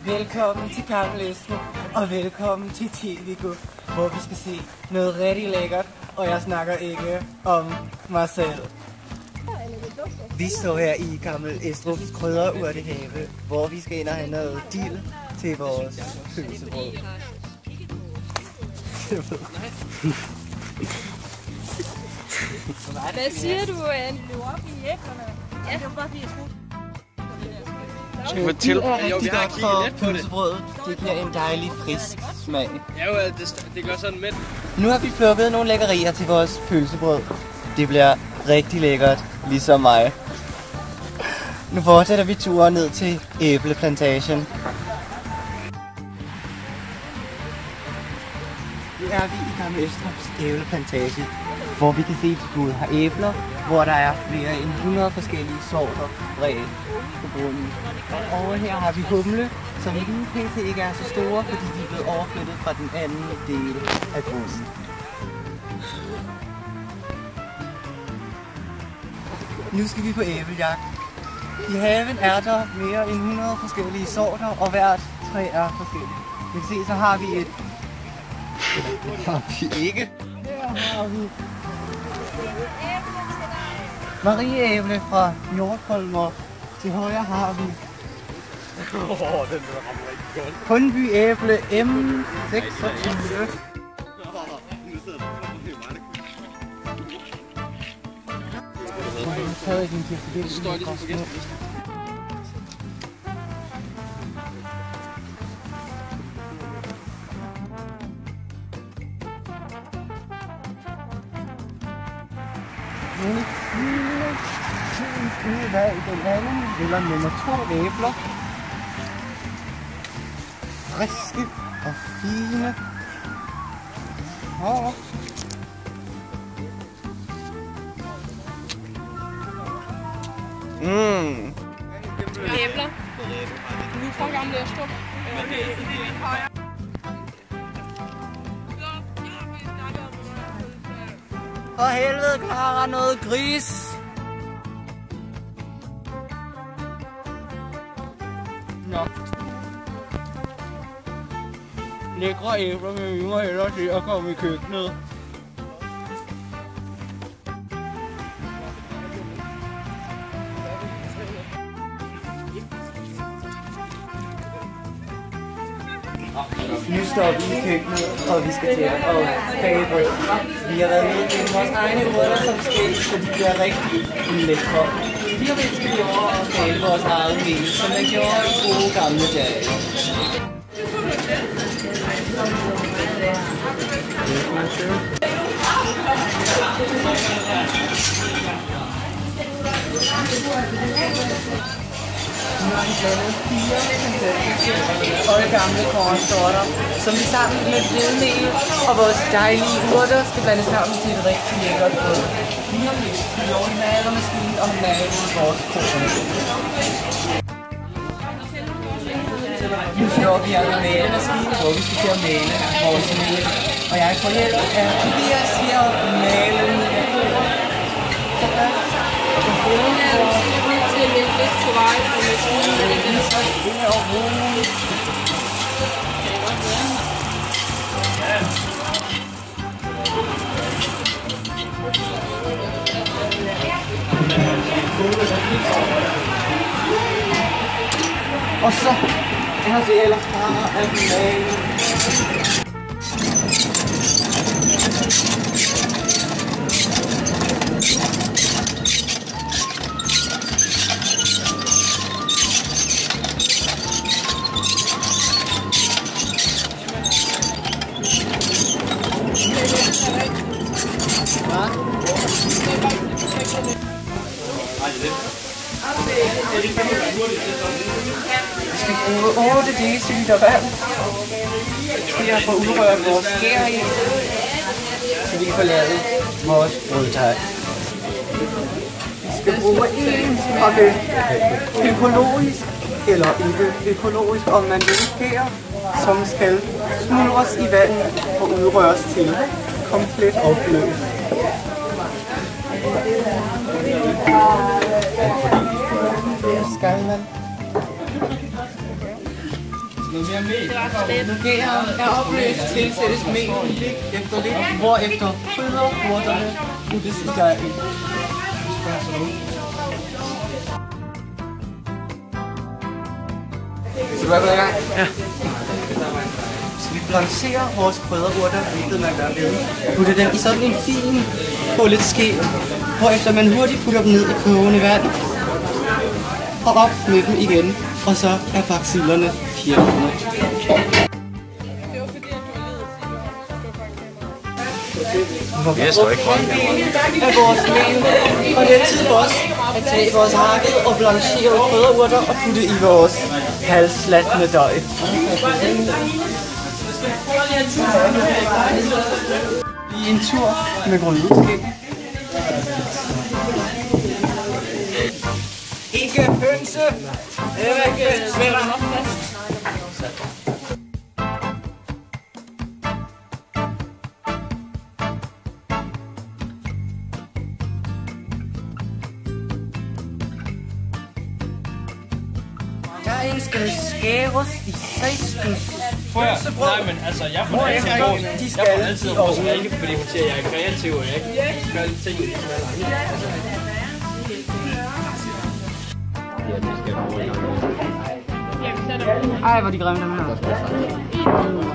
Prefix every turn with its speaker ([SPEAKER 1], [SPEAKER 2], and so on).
[SPEAKER 1] Velkommen til Gammel Estrup, og velkommen til TVGO, hvor vi skal se noget rigtig lækkert, og jeg snakker ikke om mig selv. Vi står her i Gammel Estrups krydderurtehave, hvor vi skal ind og have noget dild til vores pølsebrød.
[SPEAKER 2] Hvad siger du, Anne?
[SPEAKER 3] Løber op i æblerne. Ja, det var bare fordi jeg troede.
[SPEAKER 1] Det er rigtig godt for pølsebrødet. Det giver en dejlig frisk smag.
[SPEAKER 4] Ja, jo, det gør sådan med.
[SPEAKER 1] Nu har vi plukket nogle lækkerier til vores pølsebrød. Det bliver rigtig lækkert, ligesom mig. Nu fortsætter vi turen ned til æbleplantagen. Nu er vi i Gammel Estrups æbleplantage, hvor vi kan se, at de både har æbler, hvor der er flere end 100 forskellige sorter bredt på grunden. Og over her har vi humle, som lige pt. Ikke er så store, fordi de er blevet overflyttet fra den anden del af grunden. Nu skal vi på æbleljagt. I haven er der mere end 100 forskellige sorter, og hvert træ er forskelligt. Vi kan se, så har vi et... Det har vi ikke. Her har vi Marieæble fra Nordholmer. Til højre har vi Hundby æble M26. Nogle fine hvad i den anden, eller nummer 2 æbler. Friske og fine.
[SPEAKER 2] Æbler. Nu fra Gammel Estrup.
[SPEAKER 1] For helvede, Clara, noget gris. Nå. Lækre æbler, men vi må hellere se at komme i køkkenet. Nu står vi i køkkenet, og vi skal til at bage brød. Vi har været nede til vores egne urter som skæld, så de bliver rigtig lækre. Lige om lidt skal vi over og bage vores eget mel, som man gjorde i gode gamle dage. Nu har vi blandet 4 fantastiske gamle kornsorter, som vi sammen med hvedemel og vores dejlige urter skal blande sammen til et rigtig lækkert brød. Vi har lidt i malermaskinen og malet vores korn. Nu står vi altså med malemaskinen, hvor vi skal til at male vores mel. Og jeg får hjælp af Tobias her at male
[SPEAKER 2] Lidt på vej på maskinen.
[SPEAKER 1] Og så er det ellers bare at male. Vi skal bruge 8 dl vand til at få udrørt vores skær i, så vi kan få lavet vores brødtej. Vi skal bruge 1 pakke økologisk eller ikke økologisk, om man vil skær, som skal smuldres i vand og udrøres til komplet opløst. Skal man? Gæren er opløst, tilsættes mængden lidt efter lidt, hvorefter krydderurterne puttes i dejen. Skal du være gået i gang? Ja. Så vi blancherer vores krydderurter, hvilket man gør ved. Putter dem i sådan en fin hullet ske, hvorefter man hurtigt putter dem ned i kogende vand. Og op med dem igen, og så er baksillerne fjernerne.
[SPEAKER 5] Jeg står ikke godt.
[SPEAKER 1] Af vores mel, og det er tid for os at tage vores hakket og blanchere krydderurter og putte i vores halvslatne døj. Lige en tur med grydeskind. Ikke hønse! Ikke svætter! Dejen skal skæres i 16 hønsebrød.
[SPEAKER 4] Nej, men altså, jeg får altid ros. Jeg får altid ros, ikke fordi hun siger, at jeg er kreativ, og jeg kan gøre lidt ting, ligesom alle andre.
[SPEAKER 1] Ej, hvor de grimme dem her.